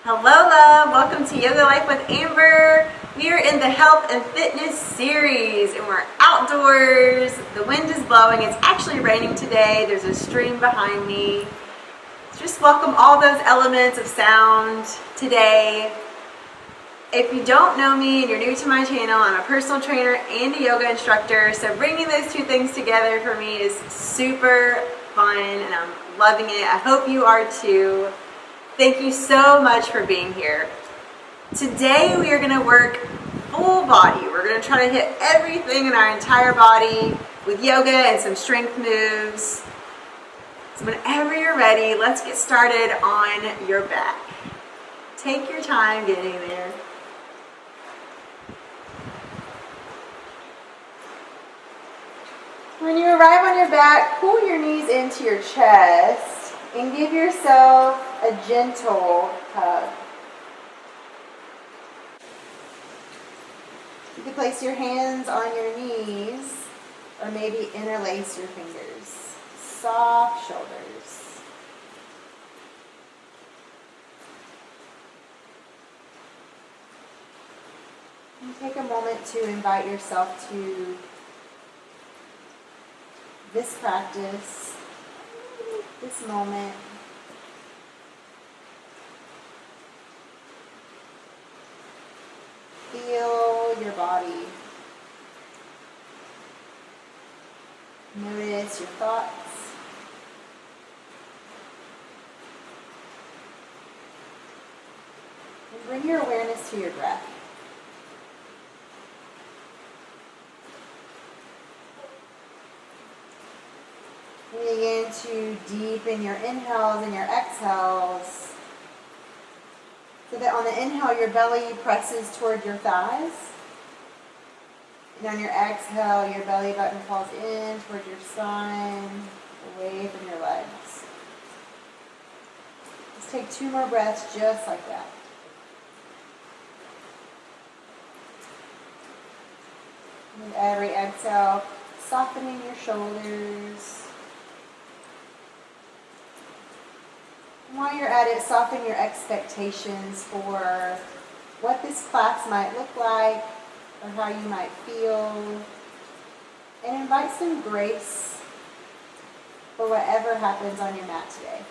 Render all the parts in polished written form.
Hello love, welcome to Yoga Life with Amber. We are in the health and fitness series and we're outdoors. The wind is blowing, it's actually raining today. There's a stream behind me. Just welcome all those elements of sound today. If you don't know me and you're new to my channel, I'm a personal trainer and a yoga instructor. So bringing those two things together for me is super fun and I'm loving it. I hope you are too. Thank you so much for being here. Today we are going to work full body. We're going to try to hit everything in our entire body with yoga and some strength moves. So whenever you're ready, let's get started on your back. Take your time getting there. When you arrive on your back, pull your knees into your chest and give yourself a gentle hug. You can place your hands on your knees or maybe interlace your fingers. Soft shoulders. And take a moment to invite yourself to this practice, this moment. Feel your body. Notice your thoughts. And bring your awareness to your breath. Begin to deepen your inhales and your exhales so that on the inhale your belly presses toward your thighs, and on your exhale your belly button falls in toward your spine, away from your legs. Let's take 2 more breaths just like that. With every exhale, softening your shoulders. While you're at it, soften your expectations for what this class might look like or how you might feel. And invite some grace for whatever happens on your mat today.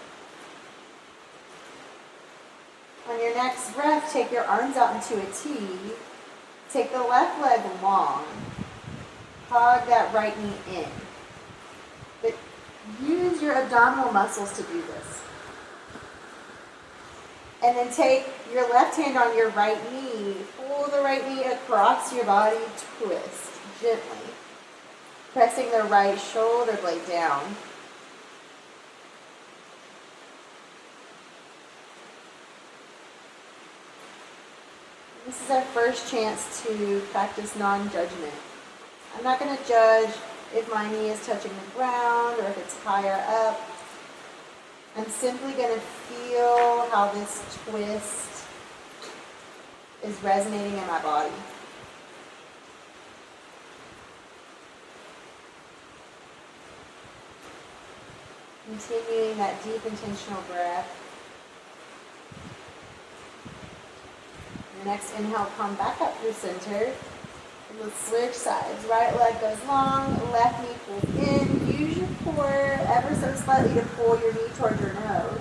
On your next breath, take your arms out into a T. Take the left leg long. Hug that right knee in. But use your abdominal muscles to do this. And then take your left hand on your right knee, pull the right knee across your body, twist gently, pressing the right shoulder blade down. This is our first chance to practice non-judgment. I'm not going to judge if my knee is touching the ground or if it's higher up. I'm simply going to feel how this twist is resonating in my body. Continuing that deep intentional breath. Your next inhale, come back up through center. And let's switch sides. Right leg goes long, left knee pulls in. Use your core ever so slightly to pull your knee towards your nose.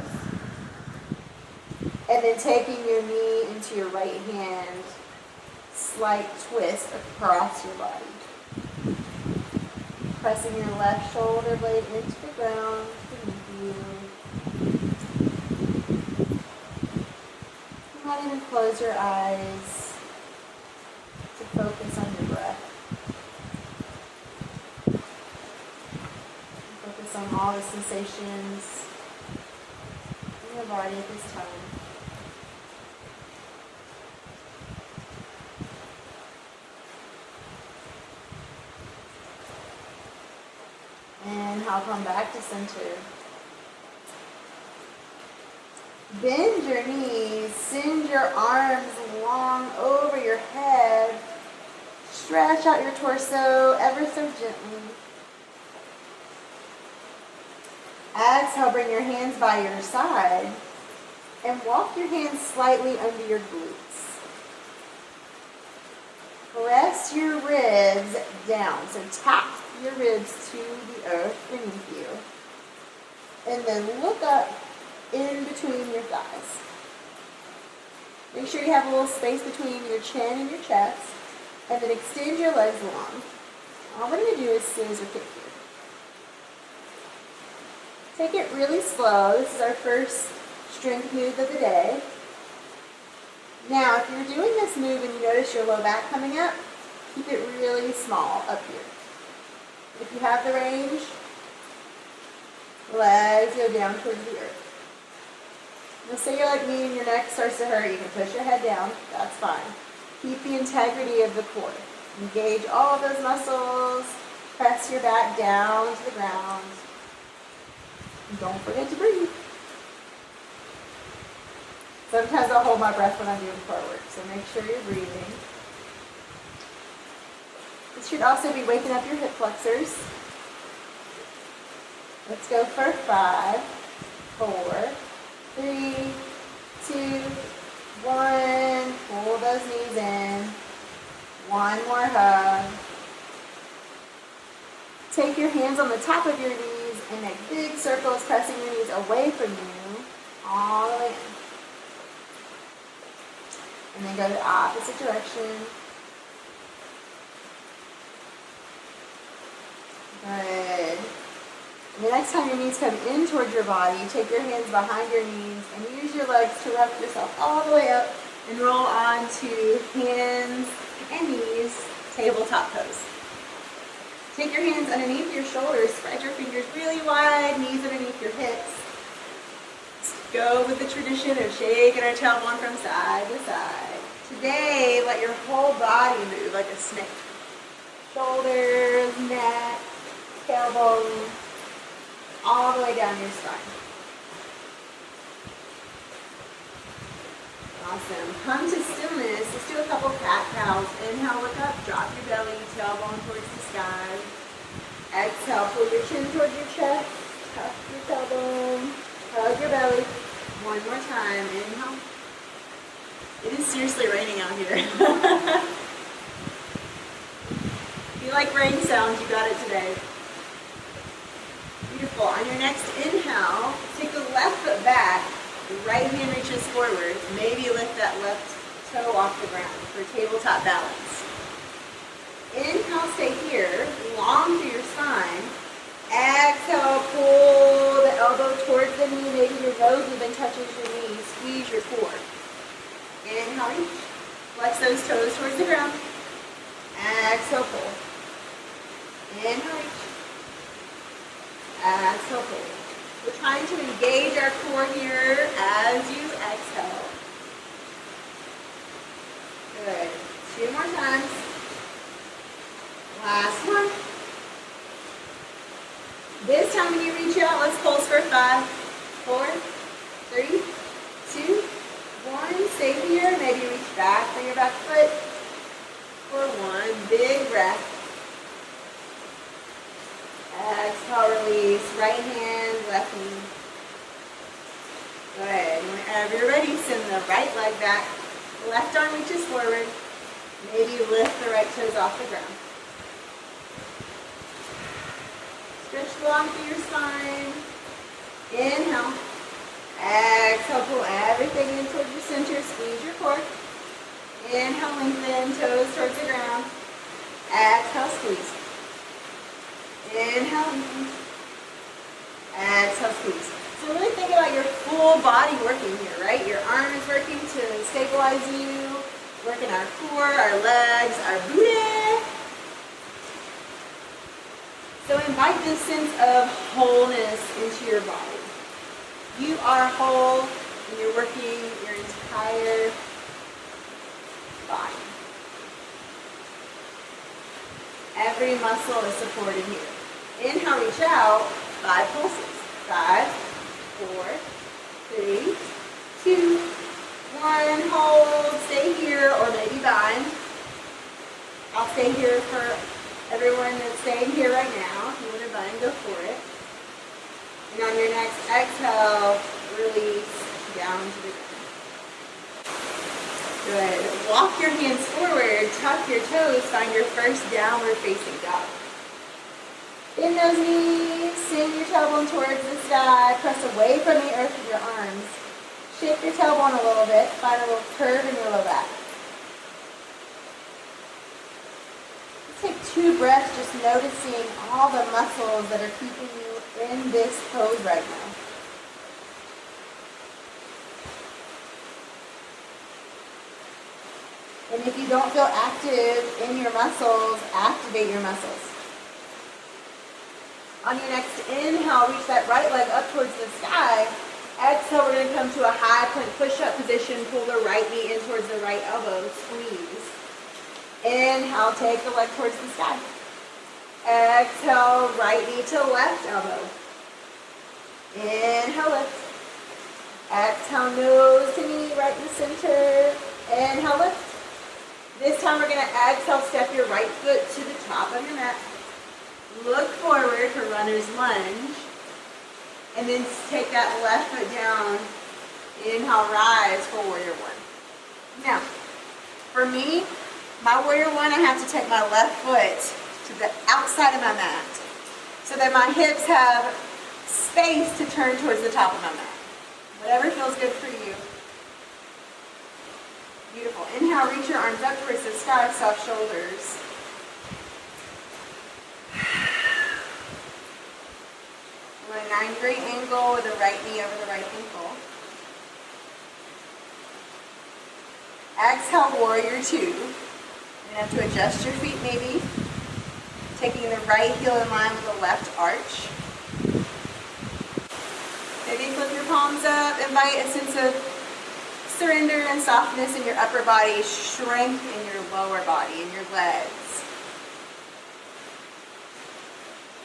And then taking your knee into your right hand, slight twist across your body. Pressing your left shoulder blade into the ground beneath you. You might even close your eyes to focus on your breath. Focus on all the sensations in your body at this time. And I'll come back to center. Bend your knees, send your arms long over your head. Stretch out your torso ever so gently. Exhale, bring your hands by your side. And walk your hands slightly under your glutes. Press your ribs down. So tap your ribs to the earth beneath you. And then look up in between your thighs. Make sure you have a little space between your chin and your chest. And then extend your legs long. All we're going to do is scissor kick here. Take it really slow. This is our first strength move of the day. Now, if you're doing this move and you notice your low back coming up, keep it really small up here. If you have the range, legs go down towards the earth. Let's say you're like me and your neck starts to hurt. You can push your head down. That's fine. Keep the integrity of the core. Engage all of those muscles. Press your back down to the ground. And don't forget to breathe. Sometimes I'll hold my breath when I'm doing core work, so make sure you're breathing. This should also be waking up your hip flexors. Let's go for 5, 4, 3, 2, 1. Pull those knees in. One more hug. Take your hands on the top of your knees and make big circles, pressing your knees away from you, all the way in. And then go the opposite direction. Good. And the next time your knees come in towards your body, take your hands behind your knees and use your legs to wrap yourself all the way up and roll onto hands and knees, tabletop pose. Take your hands underneath your shoulders, spread your fingers really wide, knees underneath your hips. Go with the tradition of shaking our tailbone from side to side. Today, let your whole body move like a snake. Shoulders, neck, tailbone, all the way down your spine. Awesome. Come to stillness. Let's do a couple cat-cows. Inhale, look up, drop your belly, tailbone towards the sky. Exhale, pull your chin towards your chest, tuck your tailbone, hug your belly. One more time. Inhale. It is seriously raining out here. If you like rain sounds, you got it today. Beautiful. On your next inhale, take the left foot back. The right hand reaches forward. Maybe lift that left toe off the ground for tabletop balance. Inhale, stay here. Long through your spine. Exhale, pull the elbow towards the knee. Maybe your nose even touches your knee. Squeeze your core. Inhale, reach. Flex those toes towards the ground. Exhale, pull. Inhale, reach. Exhale, pull. We're trying to engage our core here as you exhale. Good. 2 more times. Last one. This time when you reach out, let's pulse for 5, 4, 3, 2, 1. Stay here. Maybe reach back for your back foot for 1. Big breath. Exhale, release. Right hand, left knee. Good. Whenever you're ready, send the right leg back. Left arm reaches forward. Maybe lift the right toes off the ground. Stretch long through your spine. Inhale. Exhale, pull everything in towards your center. Squeeze your core. Inhale, lengthen, toes towards the ground. Exhale, squeeze. Inhale, lengthen. Exhale, squeeze. So really think about your full body working here, right? Your arm is working to stabilize you. Working our core, our legs, our booty. So invite this sense of wholeness into your body. You are whole and you're working your entire body. Every muscle is supported here. Inhale, reach out, 5 pulses. 5, 4, 3, 2, 1. Hold, stay here, or maybe bind. I'll stay here for everyone that's staying here right now. If you want to bind, go for it. And on your next exhale, release, down to the ground. Good. Walk your hands forward, tuck your toes, find your first downward facing dog. Bend those knees, send your tailbone towards the sky, press away from the earth with your arms. Shift your tailbone a little bit, find a little curve in your low back. Let's take 2 breaths, just noticing all the muscles that are keeping you in this pose right now. And if you don't feel active in your muscles, activate your muscles. On your next inhale, reach that right leg up towards the sky. Exhale, we're going to come to a high plank push-up position. Pull the right knee in towards the right elbow. Squeeze. Inhale, take the leg towards the sky. Exhale, right knee to left elbow. Inhale, lift. Exhale, nose to knee, right in the center. Inhale, lift. This time we're going to exhale, step your right foot to the top of your mat. Look forward for runner's lunge. And then take that left foot down. Inhale, rise for warrior one. Now, for me, my warrior one, I have to take my left foot to the outside of my mat so that my hips have space to turn towards the top of my mat. Whatever feels good for you. Beautiful. Inhale, reach your arms up towards the sky, soft shoulders. I'm at a 90-degree angle with the right knee over the right ankle. Exhale, warrior two. You're going to have to adjust your feet maybe. Taking the right heel in line with the left arch. Maybe flip your palms up. Invite a sense of surrender and softness in your upper body, strength in your lower body, in your legs.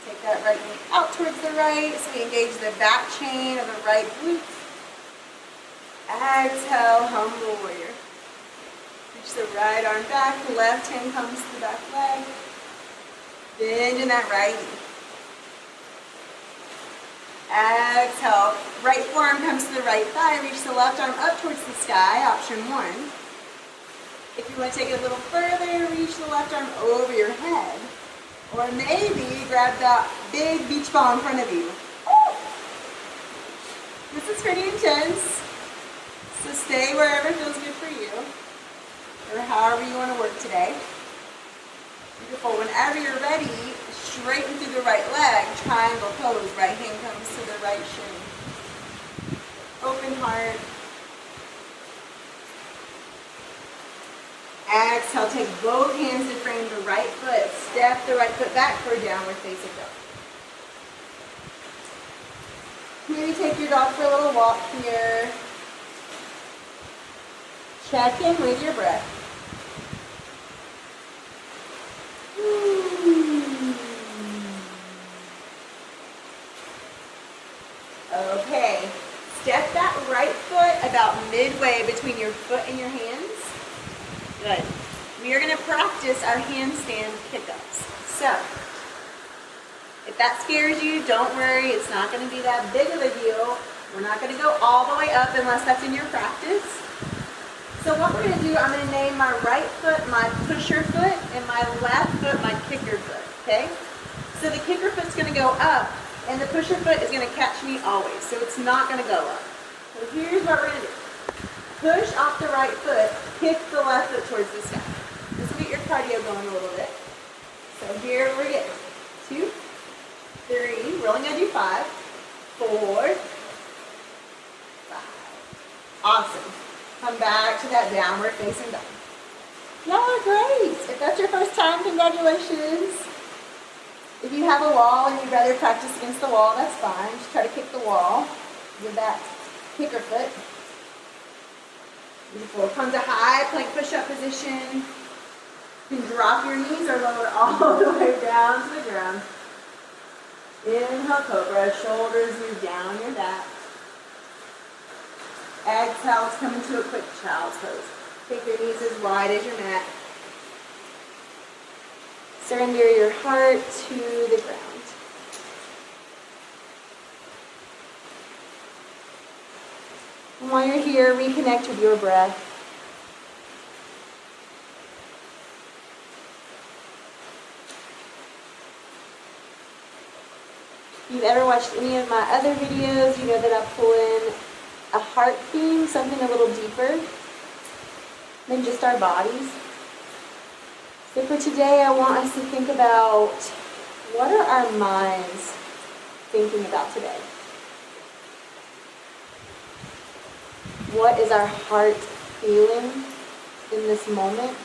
Take that right knee out towards the right, so we engage the back chain of the right glute. Exhale, humble warrior. Reach the right arm back, left hand comes to the back leg. Bend in that right knee. Exhale, right forearm comes to the right thigh, reach the left arm up towards the sky, option one. If you want to take it a little further, reach the left arm over your head. Or maybe grab that big beach ball in front of you. Woo! This is pretty intense. So stay wherever feels good for you. Or however you want to work today. Beautiful. Whenever you're ready, straighten through the right leg, triangle pose. Right hand comes to the right shin. Open heart. Exhale, take both hands to frame the right foot. Step the right foot back for a downward facing dog. Maybe take your dog for a little walk here. Check in with your breath. Okay, step that right foot about midway between your foot and your hands. Good. We are going to practice our handstand pickups. So, if that scares you, don't worry. It's not going to be that big of a deal. We're not going to go all the way up unless that's in your practice. So what we're going to do, I'm going to name my right foot my pusher foot and my left foot my kicker foot, okay? So the kicker foot's going to go up and the pusher foot is going to catch me always. So it's not going to go up. So here's what we're going to do. Push off the right foot, kick the left foot towards the sky. This will get your cardio going a little bit. So here we're getting 2, 3, we're only going to do 5, 4, 5. Awesome. Come back to that downward facing dog. Y'all are great. If that's your first time, congratulations. If you have a wall and you'd rather practice against the wall, that's fine. Just try to kick the wall with that kicker foot. Beautiful. Come to high plank push-up position. You can drop your knees or lower all the way down to the ground. Inhale, cobra. Shoulders move down your back. Exhale, come into a quick child's pose. Take your knees as wide as your mat. Surrender your heart to the ground. And while you're here, reconnect with your breath. If you've ever watched any of my other videos, you know that I pull in a heart theme, something a little deeper than just our bodies. So for today, I want us to think about, what are our minds thinking about today? What is our heart feeling in this moment?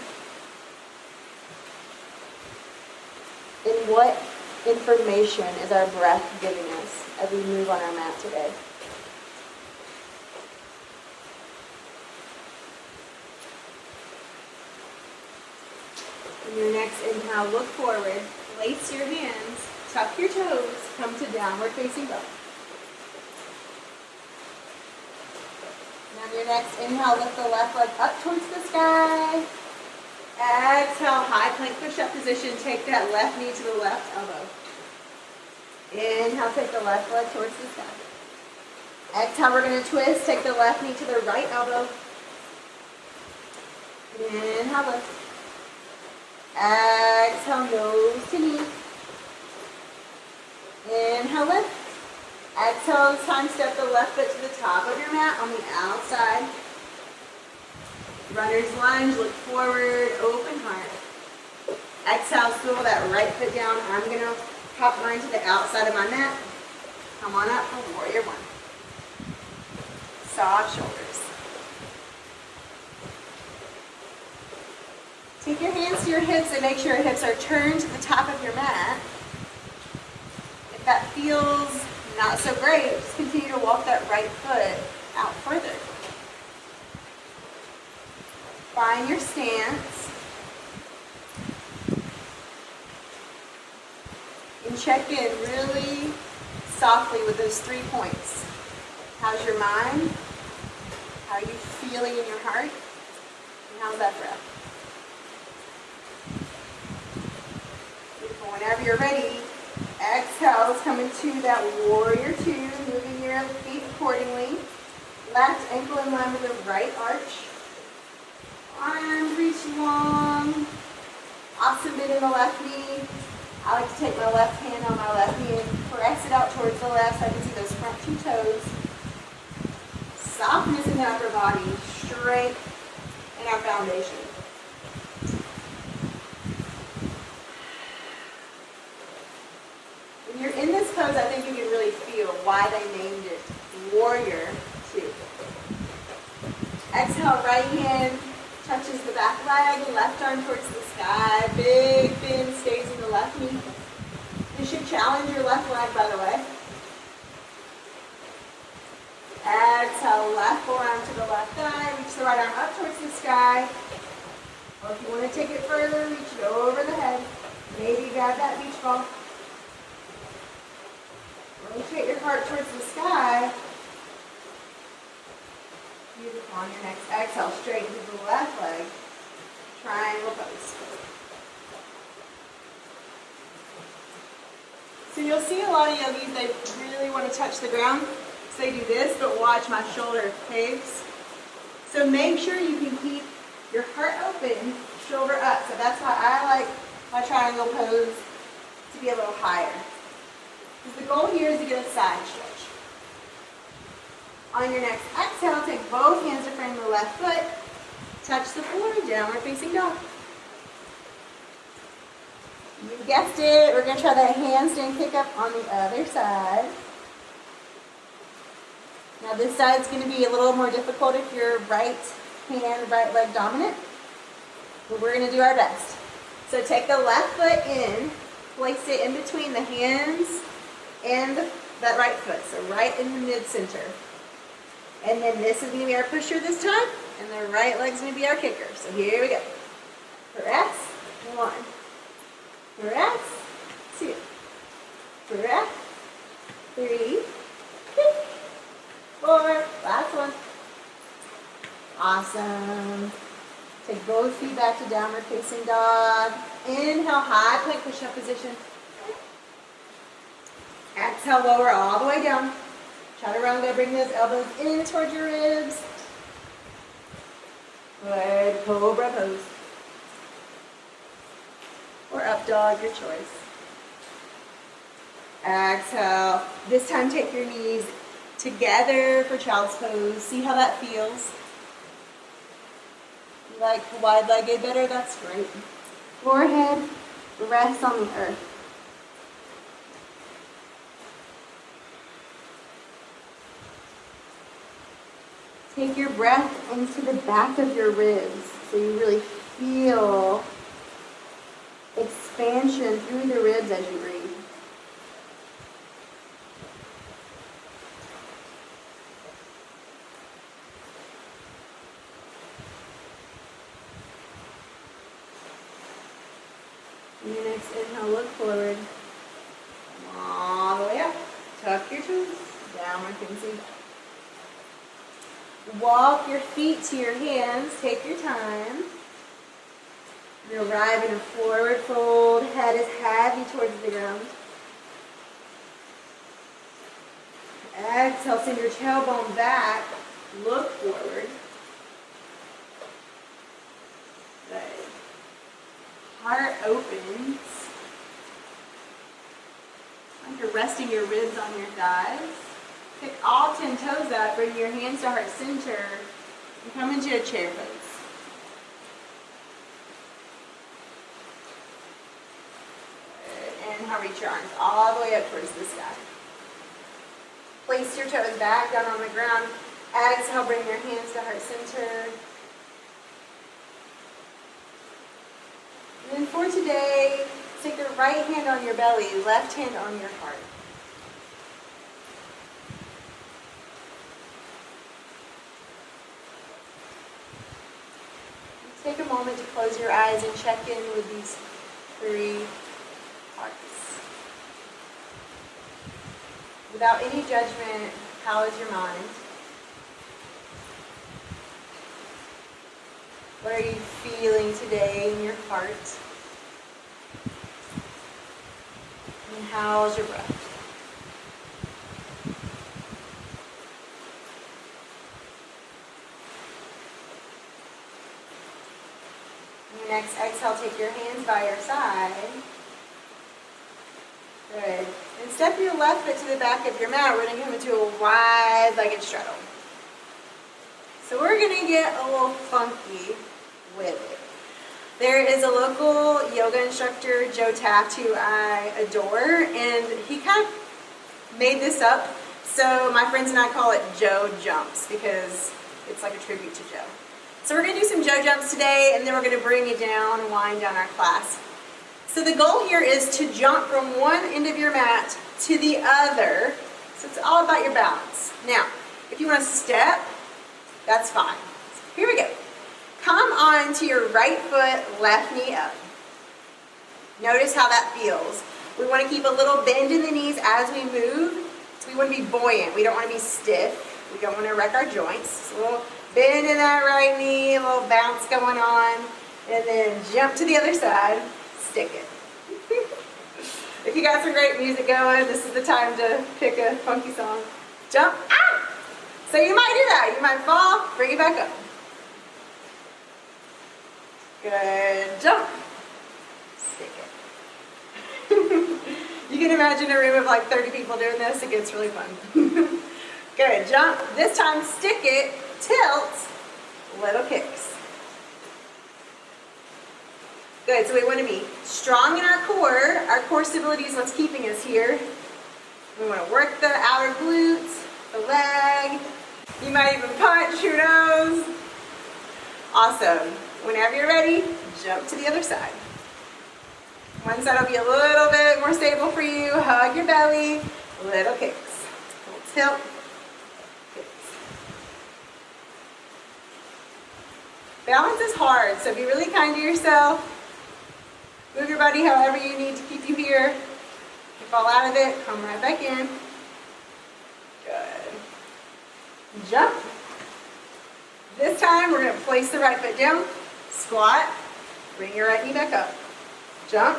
And what information is our breath giving us as we move on our mat today? In your next inhale, look forward, lace your hands, tuck your toes, come to downward facing dog. On your next inhale, lift the left leg up towards the sky. Exhale, high plank push-up position. Take that left knee to the left elbow. Inhale, take the left leg towards the sky. Exhale, we're going to twist. Take the left knee to the right elbow. Inhale, lift. Exhale, nose to knee. Inhale, lift. Exhale, this time step the left foot to the top of your mat on the outside. Runner's lunge, look forward, open heart. Exhale, swivel that right foot down. I'm going to pop mine to the outside of my mat. Come on up for warrior one. Soft shoulders. Take your hands to your hips and make sure your hips are turned to the top of your mat. If that feels not so great, just continue to walk that right foot out further. Find your stance. And check in really softly with those 3 points. How's your mind? How are you feeling in your heart? And how's that breath? Beautiful. Whenever you're ready, exhale, let's come into that warrior two, moving your feet accordingly. Left ankle in line with the right arch. Arms reach long. Awesome bend in the left knee. I like to take my left hand on my left knee and press it out towards the left so I can see those front two toes. Softness in the upper body, strength in our foundation. When you're in this pose, I think you can really feel why they named it Warrior 2. Exhale, right hand touches the back leg, left arm towards the sky. Big bend stays in the left knee. This should challenge your left leg, by the way. Exhale, left forearm to the left thigh. Reach the right arm up towards the sky. Or if you want to take it further, reach it over the head. Maybe grab that beach ball. Rotate your heart towards the sky. Beautiful. On your next exhale, straighten to the left leg. Triangle pose. So you'll see a lot of yogis, they really want to touch the ground. So they do this, but watch my shoulder caves. So make sure you can keep your heart open, shoulder up. So that's why I like my triangle pose to be a little higher. Because the goal here is to get a side stretch. On your next exhale, take both hands to frame the left foot. Touch the floor, downward facing dog. You guessed it, we're going to try that handstand kick up on the other side. Now this side's going to be a little more difficult if you're right hand, right leg dominant. But we're going to do our best. So take the left foot in, place it in between the hands and that right foot. So right in the mid-center. And then this is going to be our pusher this time, and the right leg's going to be our kicker. So here we go. Press, 1. Press, 2. Press, 3. 4. Last one. Awesome. Take both feet back to downward facing dog. Inhale, high plank push-up position. Exhale, lower all the way down. Chaturanga, bring those elbows in towards your ribs. Good, cobra pose. Or up dog, your choice. Exhale. This time take your knees together for child's pose. See how that feels. You like wide-legged better? That's great. Forehead rests on the earth. Take your breath into the back of your ribs so you really feel expansion through the ribs as you breathe. And your next inhale, look forward. Come all the way up. Tuck your toes. Downward facing dog. Walk your feet to your hands. Take your time. You arrive in a forward fold. Head is heavy towards the ground. Exhale, send your tailbone back. Look forward. Good. Heart opens. Like you're resting your ribs on your thighs. Pick all 10 toes up. Bring your hands to heart center. And come into a chair pose. Inhale, reach your arms all the way up towards the sky. Place your toes back down on the ground. Exhale, bring your hands to heart center. And then for today, take your right hand on your belly, left hand on your heart. Take a moment to close your eyes and check in with these 3 parts. Without any judgment, how is your mind? What are you feeling today in your heart? And how's your breath? Next exhale, take your hands by your side. Good. And step your left foot to the back of your mat. We're going to come into a wide-legged straddle. So we're going to get a little funky with it. There is a local yoga instructor, Joe Taft, who I adore, and he kind of made this up. So my friends and I call it Joe Jumps because it's like a tribute to Joe. So we're going to do some Joe Jumps today, and then we're going to bring it down and wind down our class. So the goal here is to jump from one end of your mat to the other. So it's all about your balance. Now, if you want to step, that's fine. Here we go. Come on to your right foot, left knee up. Notice how that feels. We want to keep a little bend in the knees as we move. So we want to be buoyant. We don't want to be stiff. We don't want to wreck our joints. So a little bend in that right knee, a little bounce going on, and then jump to the other side, stick it. If you got some great music going, this is the time to pick a funky song. Jump, ah! So you might do that. You might fall, bring it back up. Good, jump, stick it. You can imagine a room of like 30 people doing this, it gets really fun. Good, jump, this time stick it, tilt, little kicks. Good, so we want to be strong in our core. Our core stability is what's keeping us here. We want to work the outer glutes, the leg. You might even punch, who knows? Awesome. Whenever you're ready, jump to the other side. One side will be a little bit more stable for you. Hug your belly, little kicks. Little tilt. Balance is hard, so be really kind to yourself. Move your body however you need to keep you here. If you fall out of it, come right back in. Good. Jump. This time, we're going to place the right foot down, squat, bring your right knee back up. Jump,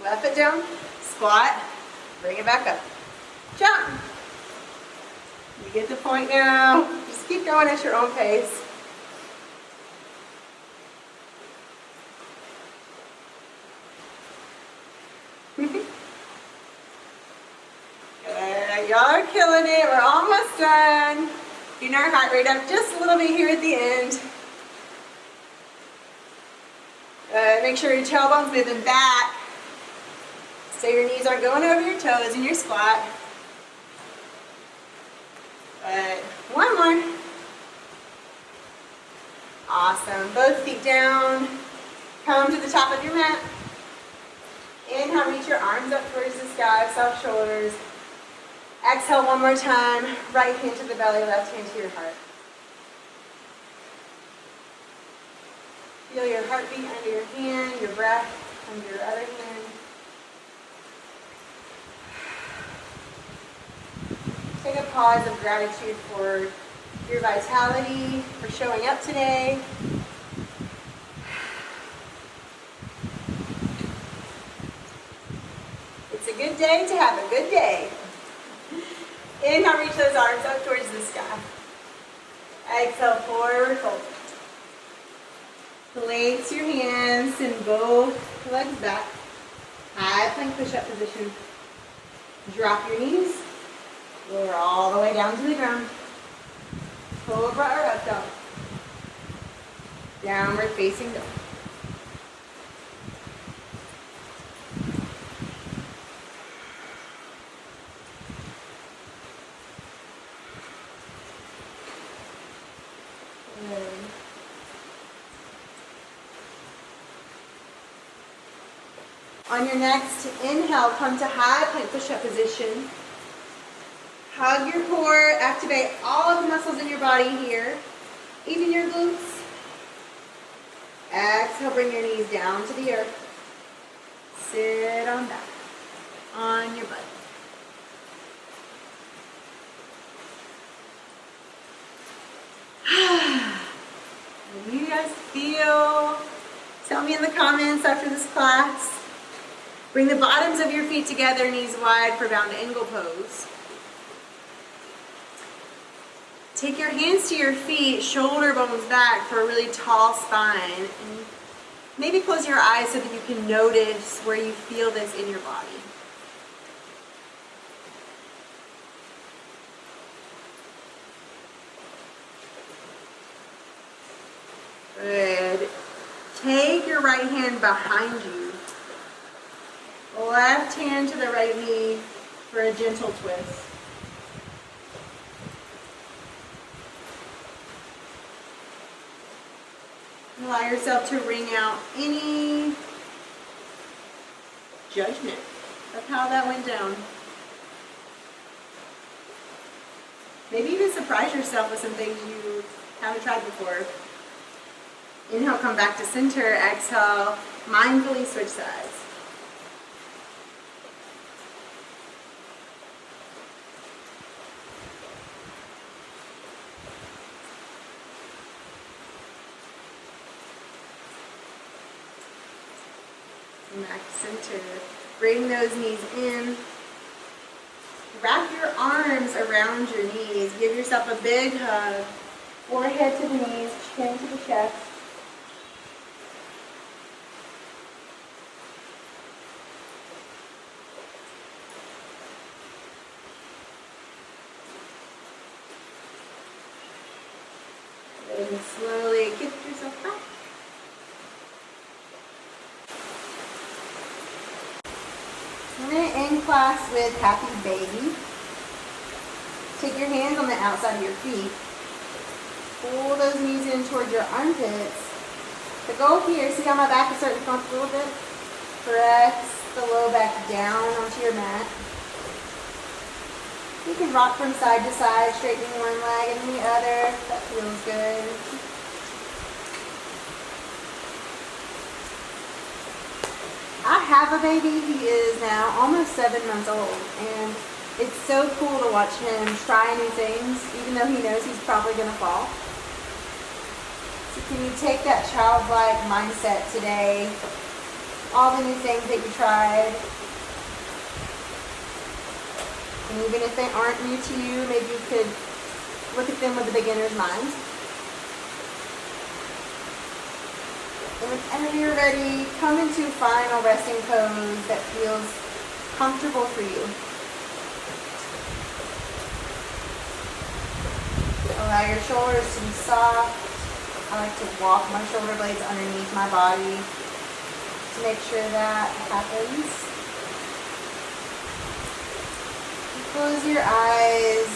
left foot down, squat, bring it back up. Jump. You get the point now. Just keep going at your own pace. Y'all are killing it. We're almost done. Getting our heart rate up just a little bit here at the end. Make sure your tailbone's moving back so your knees aren't going over your toes in your squat. One more. Awesome. Both feet down. Come to the top of your mat. Inhale, reach your arms up towards the sky, soft shoulders. Exhale one more time. Right hand to the belly, left hand to your heart. Feel your heartbeat under your hand, your breath under your other hand. Take a pause of gratitude for your vitality, for showing up today. It's a good day to have a good day. Inhale, reach those arms up towards the sky. Exhale, forward fold. Place your hands in both legs back. High plank push-up position. Drop your knees. Lower all the way down to the ground. Cobra or up dog. Downward facing dog. On your next inhale, come to high plank push-up position. Hug your core, activate all of the muscles in your body here, even your glutes. Exhale, bring your knees down to the earth. Sit on back, on your butt. How do you guys feel? Tell me in the comments after this class. Bring the bottoms of your feet together, knees wide for bound angle pose. Take your hands to your feet, shoulder bones back for a really tall spine. And maybe close your eyes so that you can notice where you feel this in your body. Good. Take your right hand behind you. Left hand to the right knee for a gentle twist. Allow yourself to wring out any judgment of how that went down. Maybe even surprise yourself with some things you haven't tried before. Inhale, come back to center. Exhale, mindfully switch sides. Back to center. Bring those knees in. Wrap your arms around your knees. Give yourself a big hug. Forehead to the knees, chin to the chest. And slowly get yourself back. We're going to end class with Happy Baby. Take your hands on the outside of your feet. Pull those knees in towards your armpits. The goal here, see how my back is starting to bump a little bit? Press the low back down onto your mat. You can rock from side to side, straightening one leg and the other. That feels good. I have a baby. He is now almost 7 months old, and it's so cool to watch him try new things, even though he knows he's probably going to fall. So can you take that childlike mindset today, all the new things that you tried, and even if they aren't new to you, maybe you could look at them with a beginner's mind. And whenever you're ready, come into final resting pose that feels comfortable for you. Allow your shoulders to be soft. I like to walk my shoulder blades underneath my body to make sure that happens. Close your eyes.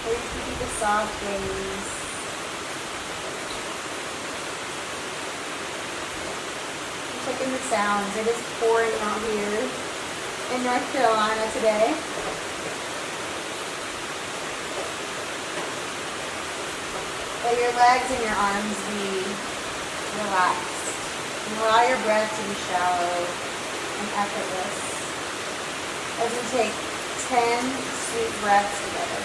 Or you can keep a soft gaze. Check in the sounds. It is pouring out here in North Carolina today. Let your legs and your arms be relaxed. And allow your breath to be shallow and effortless as we take 10 sweet breaths together.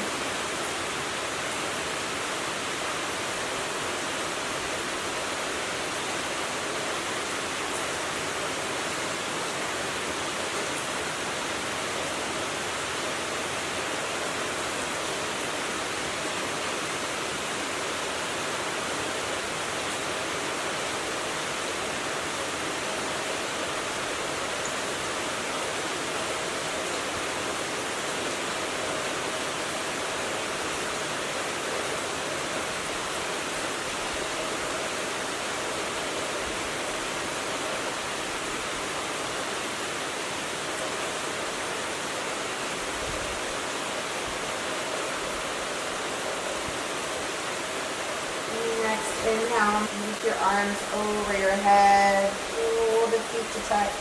Inhale, lift your arms over your head, pull the feet to touch.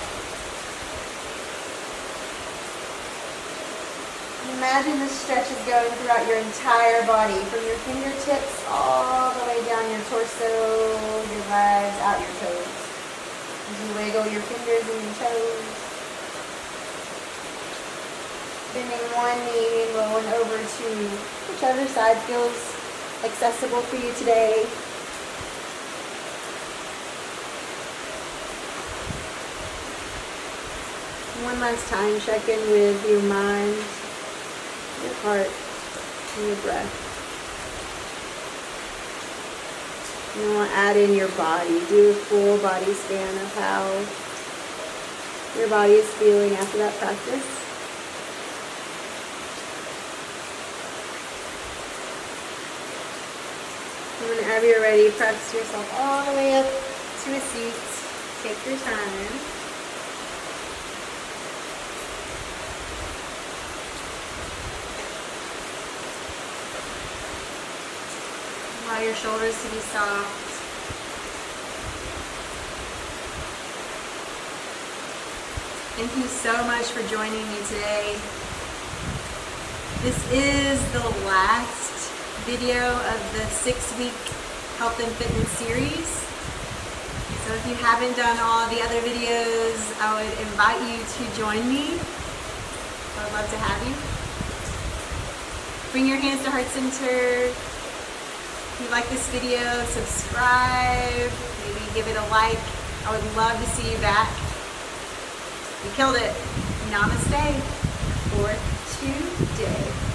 Imagine the stretch is going throughout your entire body, from your fingertips all the way down your torso, your legs, out your toes. As you wiggle your fingers and your toes. Bending one knee and rolling over to whichever side feels accessible for you today. One last time, check in with your mind, your heart, and your breath. You want to add in your body. Do a full body scan of how your body is feeling after that practice. And whenever you're ready, press yourself all the way up to a seat. Take your time. Allow your shoulders to be soft. Thank you so much for joining me today. This is the last video of the 6-week health and fitness series. So if you haven't done all the other videos, I would invite you to join me. I would love to have you. Bring your hands to heart center. If you like this video, subscribe, maybe give it a like. I would love to see you back. You killed it. Namaste for today.